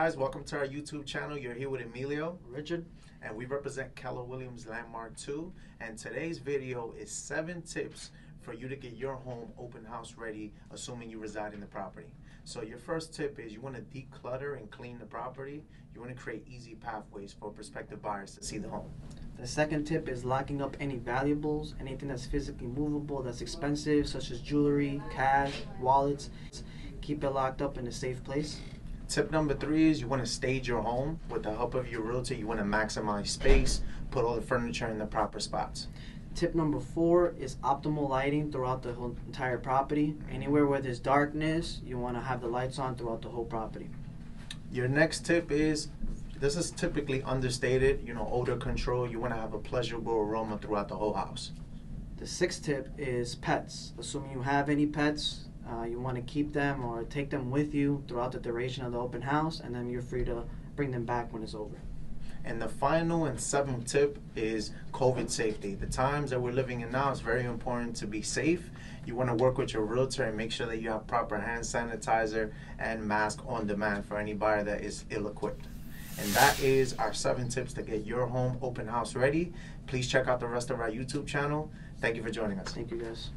guys, welcome to our YouTube channel. You're here with Emilio, Richard, and we represent Keller Williams Landmark 2. And today's video is 7 tips for you to get your home open house ready, assuming you reside in the property. So your first tip is you want to declutter and clean the property. You want to create easy pathways for prospective buyers to see the home. The second tip is locking up any valuables, anything that's physically movable, that's expensive, such as jewelry, cash, wallets. Keep it locked up in a safe place. Tip number 3 is you want to stage your home. With the help of your realtor, you want to maximize space, put all the furniture in the proper spots. Tip number 4 is optimal lighting throughout the whole entire property. Anywhere where there's darkness, you want to have the lights on throughout the whole property. Your next tip is, this is typically understated, odor control. You want to have a pleasurable aroma throughout the whole house. The 6th tip is pets. Assuming you have any pets, you want to keep them or take them with you throughout the duration of the open house, and then you're free to bring them back when it's over. And the final and 7th tip is COVID safety. The times that we're living in now, it's very important to be safe. You want to work with your realtor and make sure that you have proper hand sanitizer and mask on demand for any buyer that is ill-equipped. And that is our 7 tips to get your home open house ready. Please check out the rest of our YouTube channel. Thank you for joining us. Thank you, guys.